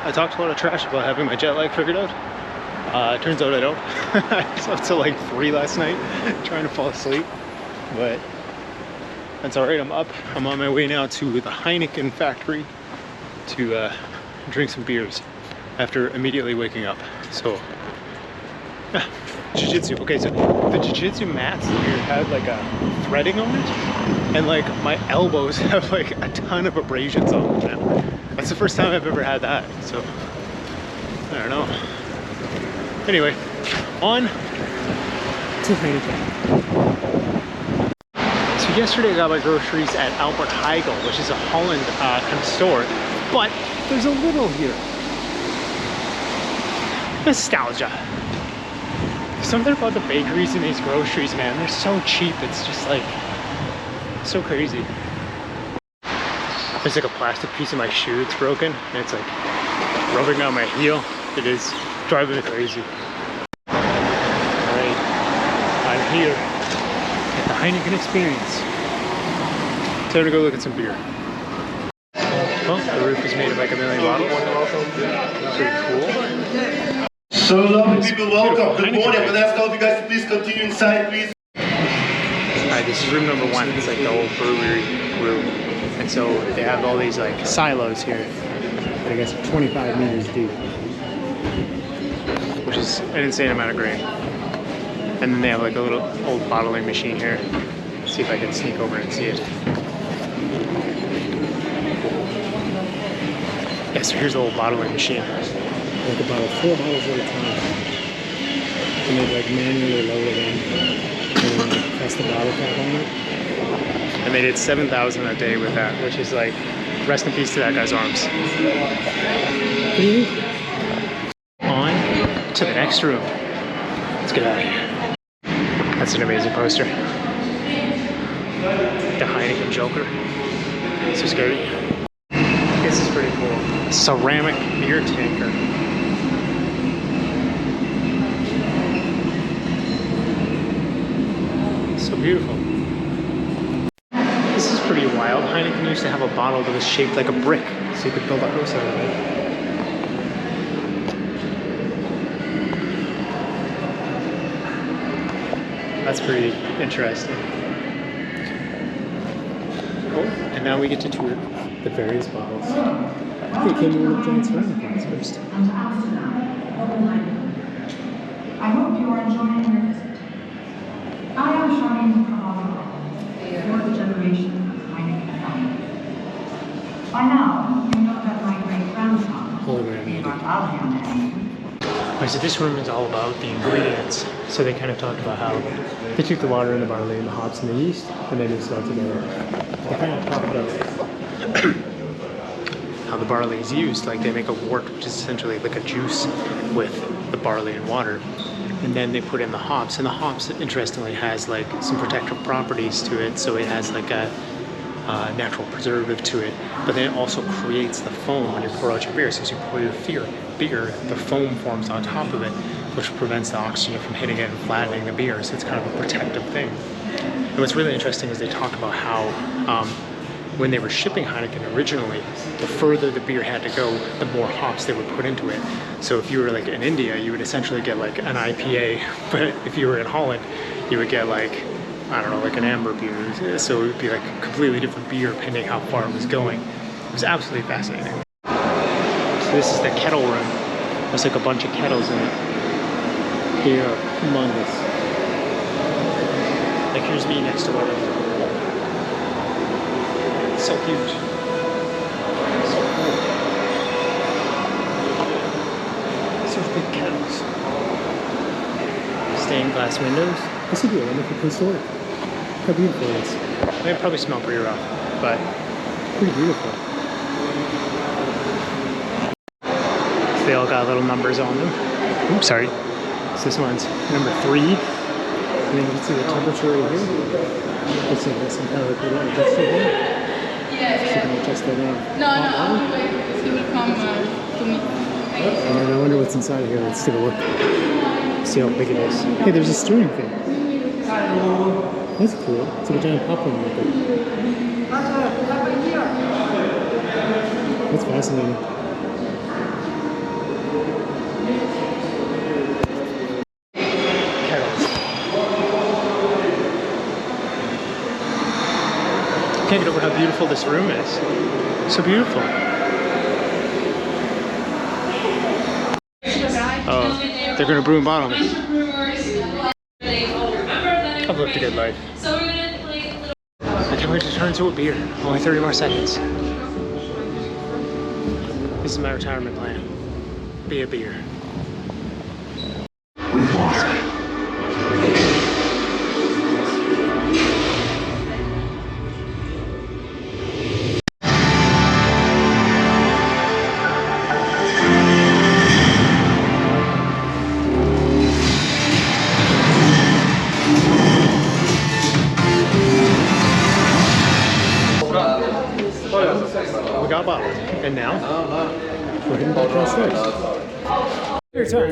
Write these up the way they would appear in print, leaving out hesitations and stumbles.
I talked a lot of trash about having my jet lag figured out. Turns out I don't. I slept till like 3 last night trying to fall asleep, but that's all right. I'm up. I'm on my way now to the Heineken factory to drink some beers after immediately waking up. So, yeah, jiu-jitsu. Okay, so the jiu-jitsu mats here had like a threading on it, and like my elbows have like a ton of abrasions on them now. That's the first time I've ever had that, so I don't know. Anyway, on to Heineken. So yesterday I got my groceries at Albert Heijn, which is a Holland kind of store, but there's a little here. Nostalgia. Something about the bakeries in these groceries, man, they're so cheap. It's just like so crazy. There's like a plastic piece of my shoe that's broken, and it's like rubbing on my heel. It is driving me crazy. Alright, I'm here at the Heineken experience. Time to go look at some beer. Well, the roof is made of like 1 million bottles. Pretty cool. So lovely people, welcome. Good morning. I'm gonna ask all of you guys to please continue inside, please. Alright, this is room number 1. It's like the old brewery room. And so they have all these like silos here that I guess are 25 meters deep, which is an insane amount of grain. And then they have like a little old bottling machine here. Let's see if I can sneak over and see it. Yeah, so here's the old bottling machine. Like about 4 bottles at a time. And they like manually lower them and then press the bottle cap on it. And they did 7,000 a day with that, which is like, rest in peace to that guy's arms. On to the next room. Let's get out of here. That's an amazing poster. The Heineken Joker. So scary. This is pretty cool. A ceramic beer tanker. So beautiful. This is pretty wild. Heineken used to have a bottle that was shaped like a brick, so you could build a house out of it. That's pretty interesting. Oh, and now we get to tour the various bottles. They came in with giant ceramic ones first. I hope you are enjoying your visit. I am Charlene Cavallo, fourth generation of Heineken family. By now, you know that my great-grandson, Ivar Heineken. Alright, so this room is all about the ingredients. So they kind of talked about how they took the water and the barley and the hops and the yeast, and they mixed it all together. They kind of talked about how the barley is used. Like they make a wort, which is essentially like a juice with the barley and water. And then they put in the hops, and the hops, interestingly, has like some protective properties to it. So it has like a natural preservative to it, but then it also creates the foam when you pour out your beer. So as you pour your beer, the foam forms on top of it, which prevents the oxygen from hitting it and flattening the beer. So it's kind of a protective thing. And what's really interesting is they talk about how when they were shipping Heineken originally, the further the beer had to go, the more hops they would put into it. So if you were like in India, you would essentially get like an IPA, but if you were in Holland, you would get like, I don't know, like an amber beer. So it would be like a completely different beer depending how far it was going. It was absolutely fascinating. So this is the kettle room. There's like a bunch of kettles in it. Here, humongous. Like here's me next to one of them. So huge. So cool. Such big kettles. Stained glass windows. This would be a wonderful place to work. How beautiful it is. They probably smell pretty rough, but pretty beautiful. So they all got little numbers on them. Oops, sorry. So this one's number 3. And then you can see the temperature right here. Looks like some kind of like little adjuster here. Yeah. So you can adjust that down. No, he will come to me. And then I wonder what's inside of here. Let's take a look. See how big it is. Hey, there's a steering thing. That's cool. It's like a giant popcorn maker. That's fascinating. can't get over how beautiful this room is. So beautiful. Oh, they're gonna brew and bottle me. I've lived a good life. I can't wait to turn into a beer. Only 30 more seconds. This is my retirement plan. Be a beer. With water. We got bottled. And now, we're heading back downstairs. Your time.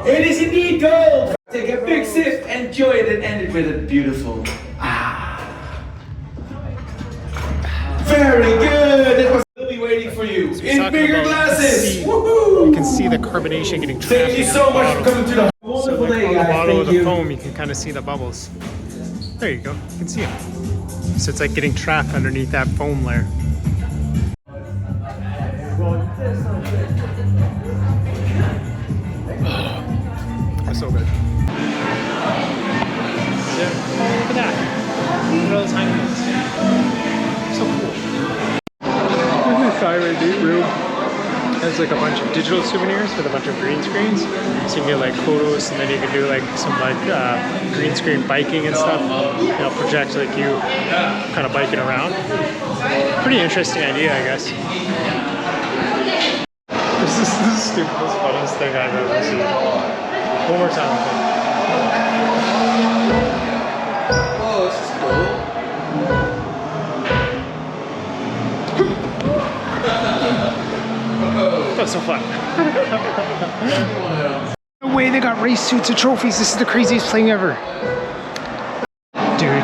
It is indeed gold! Take a big sip, enjoy it, and end it with a beautiful Very good! We'll be waiting for you in bigger glasses! Woohoo! You can see the carbonation getting trapped. Thank you so much for coming to the So wonderful like day, on the guys. bottle Thank of the you. foam, you can kind of see the bubbles. There you go. You can see them. So it's like getting trapped underneath that foam layer. That's so good. Yeah. Oh, look at that. Look at all those Heinekens. So cool. This is Thyroid Deep Room. Has like a bunch of digital souvenirs with a bunch of green screens. So you can get like photos, and then you can do like some like green screen biking and stuff. You know, project like you kind of biking around. Pretty interesting idea, I guess. This is the stupidest, funniest thing I've ever seen. One more time. Oh, this is cool. That was so fun. No way they got race suits and trophies. This is the craziest thing ever.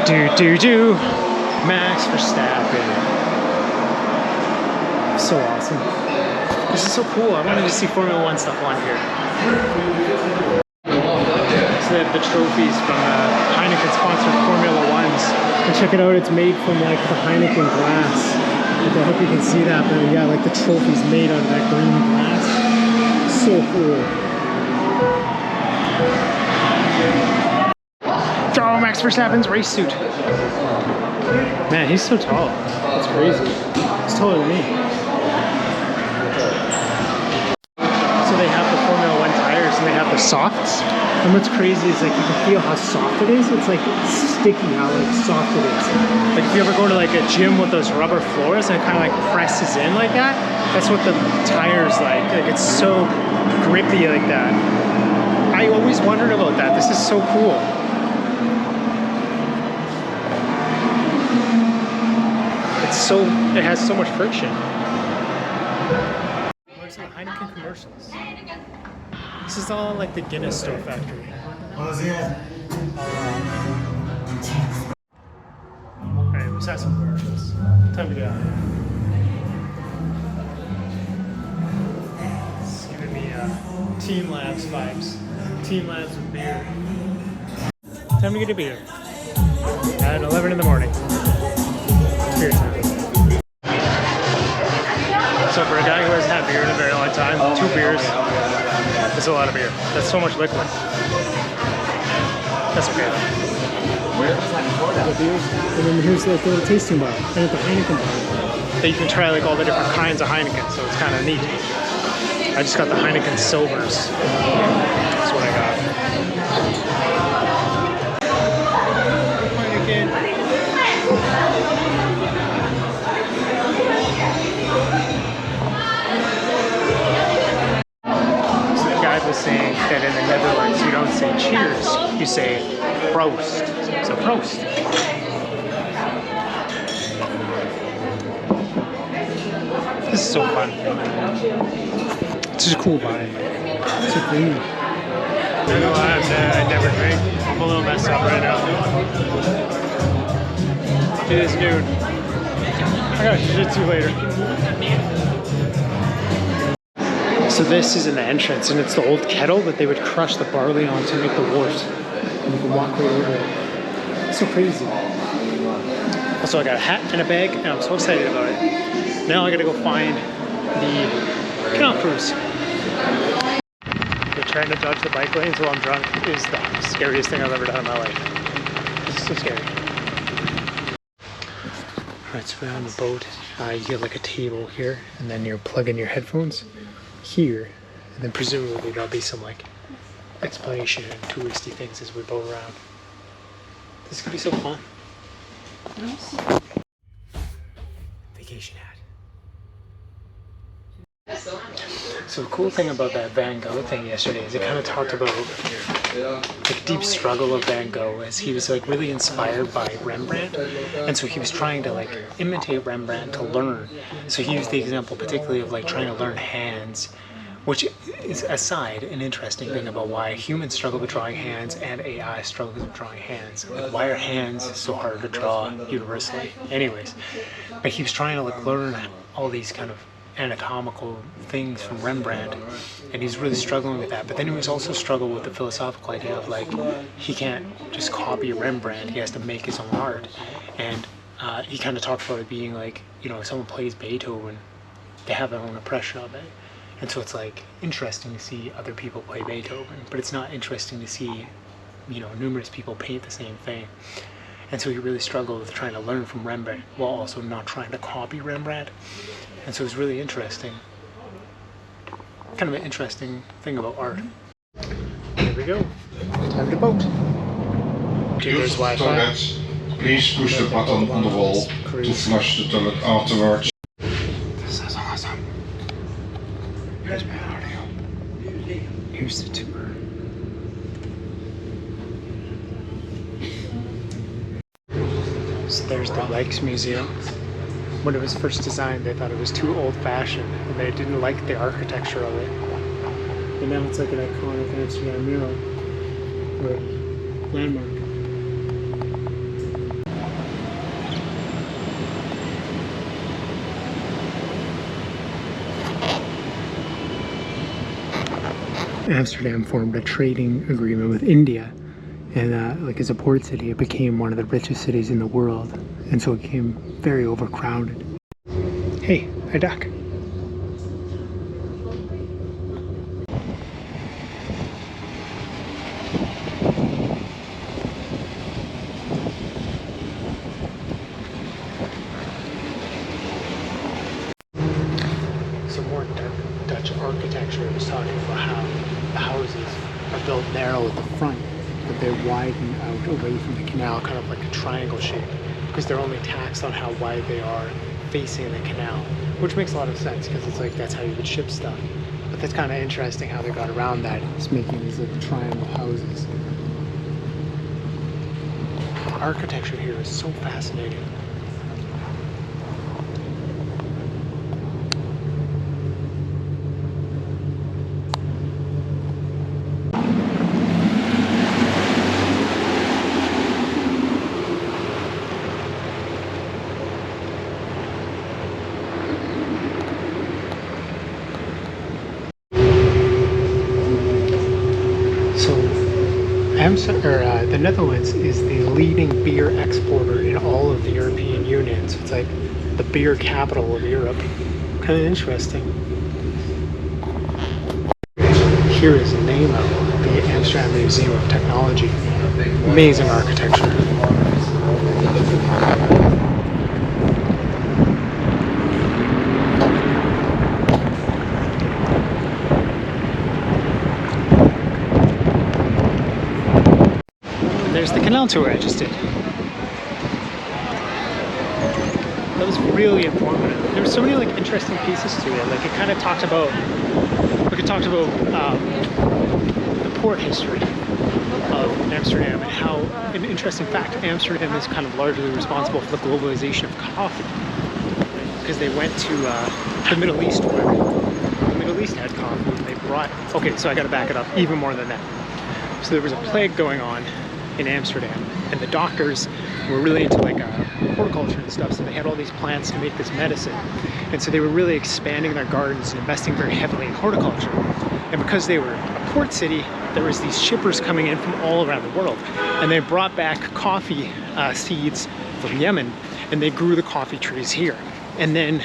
Do. Max Verstappen. So awesome. This is so cool. I wanted to see Formula 1 stuff on here. So they have the trophies from Heineken sponsored Formula 1s. And check it out, it's made from like the Heineken glass. Like, I hope you can see that, but yeah, like the trophies made out of that green glass. So cool. Oh, Max Verstappen's race suit. Man, he's so tall. That's crazy. He's taller than me. So they have the Formula 1 tires and they have the softs. And what's crazy is like you can feel how soft it is. It's like sticky how like soft it is. Like if you ever go to like a gym with those rubber floors and it kind of like presses in like that, that's what the tire's like. Like it's so grippy like that. I always wondered about that. This is so cool. It has so much friction. Where's the Heineken commercials? This is all like the Guinness Store factory. Alright, let's have some commercials. Time to get out. It's giving me Team Labs vibes. Team Labs with beer. Time to get a beer. At 11 in the morning. It's beer time. So for a guy who hasn't had beer in a very long time, 2 beers is a lot of beer. That's so much liquid. That's okay though. The beers, and then here's the little tasting bar, and at the Heineken bar, that you can try like all the different kinds of Heineken, so it's kind of neat. I just got the Heineken Silvers. That's what I got. Heineken. Was saying that in the Netherlands you don't say cheers, you say proost. So proost. This is so fun. It's just a cool vibe. It's so clean. You know, I never drink. I'm a little messed up right now. It is noon. I got jiu-jitsu later. So this is in the entrance, and it's the old kettle that they would crush the barley on to make the wort. And you can walk right over it. It's so crazy. Also, I got a hat and a bag, and I'm so excited about it. Now I gotta go find the canal cruise. Trying to dodge the bike lanes while I'm drunk is the scariest thing I've ever done in my life. It's so scary. Alright, so we're on the boat. You get like a table here, and then you plug in your headphones here, and then presumably there'll be some like explanation and touristy things as we boat around. This could be so fun. Vacation hat. So the cool thing about that Van Gogh thing yesterday is it kind of talked about the deep struggle of Van Gogh as he was like really inspired by Rembrandt, and so he was trying to like imitate Rembrandt to learn. So he used the example particularly of like trying to learn hands, which is aside an interesting thing about why humans struggle with drawing hands and AI struggles with drawing hands. Like, why are hands so hard to draw universally? Anyways, but he was trying to like learn all these kind of anatomical things from Rembrandt, and he's really struggling with that. But then he was also struggling with the philosophical idea of like he can't just copy Rembrandt, he has to make his own art. And he kind of talked about it being like, you know, if someone plays Beethoven, they have their own impression of it, and so it's like interesting to see other people play Beethoven, but it's not interesting to see, you know, numerous people paint the same thing. And so he really struggled with trying to learn from Rembrandt while also not trying to copy Rembrandt. And so it was really interesting. Kind of an interesting thing about art. Here we go. Time to boat. There's Wi-Fi. Toilets, please push the button on the wall to flush the toilet afterwards. This is awesome. Here's my audio. Here's the tour. So there's the Rijksmuseum. When it was first designed, they thought it was too old-fashioned, and they didn't like the architecture of it. And now it's like an iconic Amsterdam mural, or landmark. Amsterdam formed a trading agreement with India, and like as a port city, it became one of the richest cities in the world, and so it became very overcrowded. Hey, hi Doc. Some more Dutch architecture was talking about how the houses are built narrow at the front, but they widen out away from the canal, kind of like a triangle shape, because they're only taxed on how wide they are facing the canal, which makes a lot of sense because it's like that's how you would ship stuff. But that's kind of interesting how they got around that. It's making these like triangle houses. The architecture here is so fascinating. The Netherlands is the leading beer exporter in all of the European Union, so it's like the beer capital of Europe. Kind of interesting. Here is NAMO, the Amsterdam Museum of Technology. Amazing architecture. There's the canal tour I just did. That was really informative. There were so many like interesting pieces to it. Like it kind of talked about, the port history of Amsterdam and how, an interesting fact, Amsterdam is kind of largely responsible for the globalization of coffee, because they went to the Middle East where the Middle East had coffee. And they brought. Okay, so I got to back it up even more than that. So there was a plague going on in Amsterdam, and the doctors were really into like horticulture and stuff, so they had all these plants to make this medicine, and so they were really expanding their gardens and investing very heavily in horticulture. And because they were a port city, there was these shippers coming in from all around the world, and they brought back coffee seeds from Yemen, and they grew the coffee trees here. And then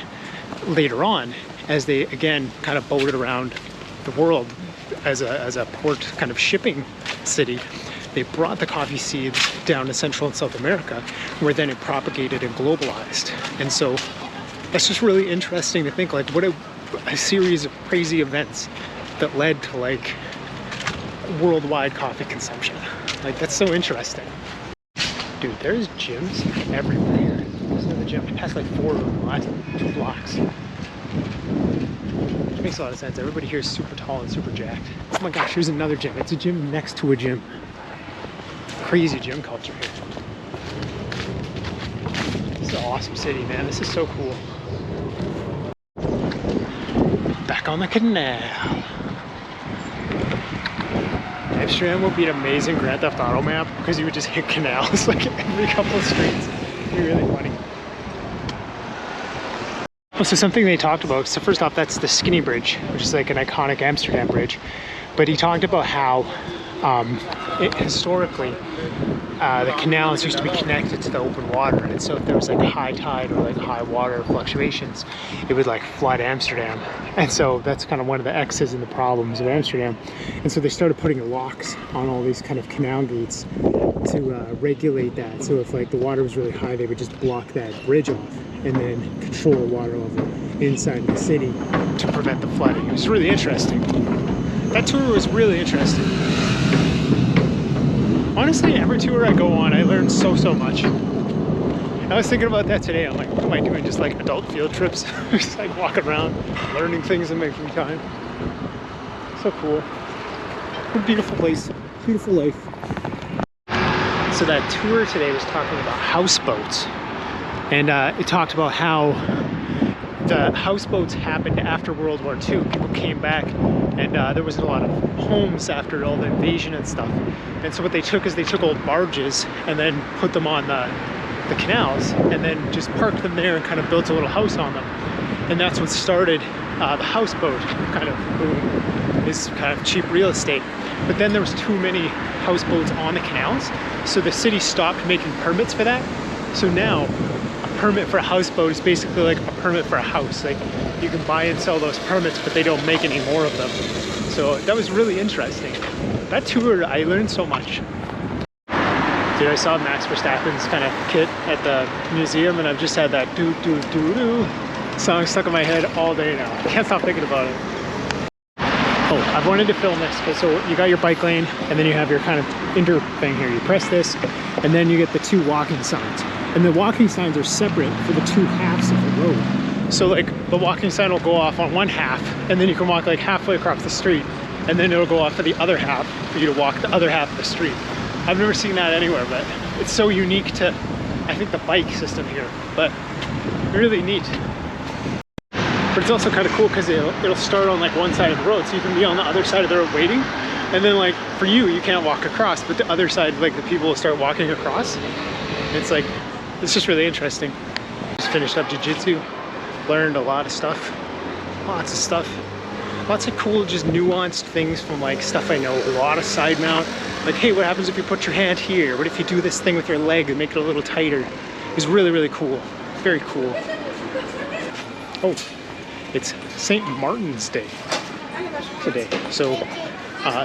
later on, as they again kind of boated around the world as a port kind of shipping city, they brought the coffee seeds down to Central and South America, where then it propagated and globalized. And so that's just really interesting to think, like, what a series of crazy events that led to like worldwide coffee consumption. Like, that's so interesting. Dude, there's gyms everywhere here. There's another gym. I passed like 4 of them in the last 2 blocks. Which makes a lot of sense. Everybody here is super tall and super jacked. Oh my gosh, here's another gym. It's a gym next to a gym. Crazy gym culture here. This is an awesome city, man. This is so cool. Back on the canal. Amsterdam would be an amazing Grand Theft Auto map because you would just hit canals like every couple of streets. It'd be really funny. Oh, so something they talked about, so first off, that's the Skinny Bridge, which is like an iconic Amsterdam bridge. But he talked about how historically the canals used to be connected to the open water, and so if there was like high tide or like high water fluctuations, it would like flood Amsterdam. And so that's kind of one of the X's and the problems of Amsterdam. And so they started putting locks on all these kind of canal gates to regulate that. So if like the water was really high, they would just block that bridge off and then control the water level inside the city to prevent the flooding. It was really interesting. That tour was really interesting. Honestly, every tour I go on, I learn so much. I was thinking about that today. I'm like, what am I doing? Just like adult field trips? Just like walking around, learning things in my free time. So cool. What a beautiful place. Beautiful life. So that tour today was talking about houseboats. And it talked about how the houseboats happened after World War II. People came back and there wasn't a lot of homes after all the invasion and stuff. And so what they took is they took old barges and then put them on the canals and then just parked them there and kind of built a little house on them. And that's what started the houseboat kind of boom, is kind of cheap real estate. But then there was too many houseboats on the canals, so the city stopped making permits for that. So now a permit for a houseboat is basically like a permit for a house. Like, you can buy and sell those permits, but they don't make any more of them. So that was really interesting. That tour, I learned so much. Dude, I saw Max Verstappen's kind of kit at the museum, and I've just had that do song stuck in my head all day now. I can't stop thinking about it. Oh, I've wanted to film this. Okay, so you got your bike lane, and then you have your kind of inter thing here. You press this, and then you get the 2 walking signs. And the walking signs are separate for the 2 halves of the road. So like the walking sign will go off on one half, and then you can walk like halfway across the street, and then it'll go off for the other half for you to walk the other half of the street. I've never seen that anywhere, but it's so unique to, I think, the bike system here, but really neat. But it's also kind of cool because it'll start on like one side of the road, so you can be on the other side of the road waiting, and then like for you can't walk across, but the other side, like the people will start walking across. It's like, it's just really interesting. Just finished up jiu-jitsu, learned a lot of stuff, lots of stuff. Lots of cool, just nuanced things from like stuff I know. A lot of side mount. Like, hey, what happens if you put your hand here? What if you do this thing with your leg and make it a little tighter? It's really, really cool. Very cool. Oh, it's St. Martin's Day today. So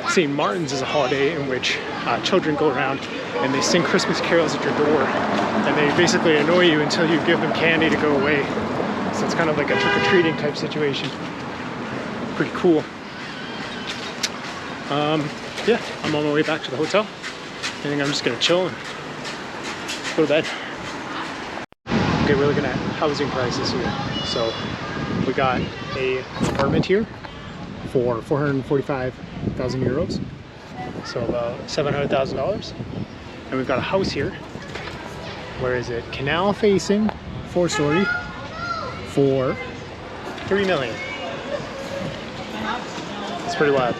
St. Martin's is a holiday in which children go around and they sing Christmas carols at your door. And they basically annoy you until you give them candy to go away. So it's kind of like a trick-or-treating type situation. Pretty cool. Yeah, I'm on my way back to the hotel. I think I'm just gonna chill and go to bed. Okay, we're looking at housing prices here. So we got a apartment here for 445,000 euros. So about $700,000. And we've got a house here. Where is it? Canal facing, 4-story, for 3 million. It's pretty wild.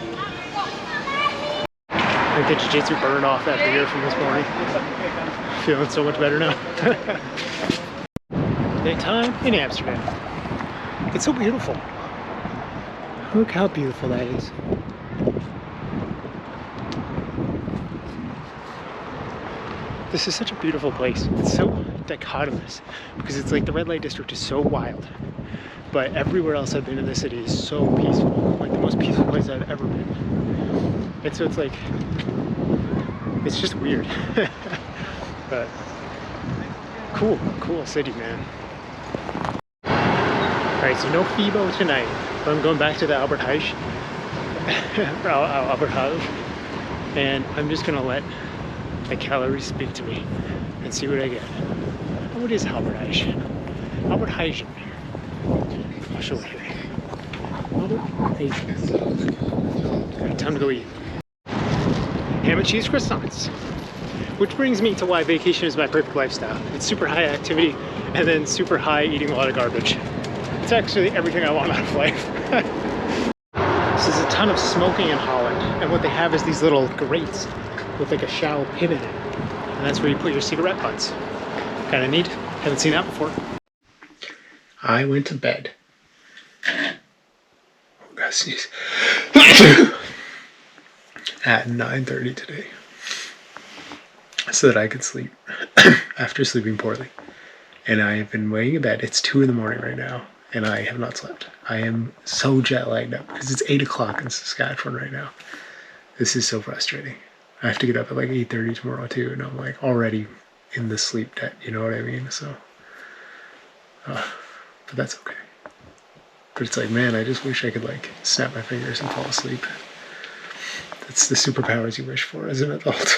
I think the jiu-jitsu burned off that beer from this morning. Feeling so much better now. Daytime in Amsterdam. It's so beautiful. Look how beautiful that is. This is such a beautiful place. It's so dichotomous because it's like the red light district is so wild, but everywhere else I've been in the city is so peaceful, like the most peaceful place I've ever been. And so it's like, it's just weird. But cool city, man. Alright, so no FIBO tonight, but I'm going back to the Albert Heijn. Albert Heijn. And I'm just gonna let the calories speak to me and see what I get. What is Albert Heijn? Albert Heijn. I'll show you. Albert Heijn. Okay, time to go eat. Ham and cheese croissants. Which brings me to why vacation is my perfect lifestyle. It's super high activity and then super high eating a lot of garbage. It's actually everything I want out of life. So there's a ton of smoking in Holland, and what they have is these little grates with like a shallow pin in it. And that's where you put your cigarette butts. Kind of neat. Haven't seen that before. I went to bed. Oh, gotta sneeze. At 9:30 today. So that I could sleep after sleeping poorly. And I have been laying in bed. It's 2 in the morning right now, and I have not slept. I am so jet lagged up because it's 8 o'clock in Saskatchewan right now. This is so frustrating. I have to get up at like 8:30 tomorrow too, and I'm like already in the sleep debt, you know what I mean? So, but that's okay. But it's like, man, I just wish I could like snap my fingers and fall asleep. That's the superpowers you wish for as an adult.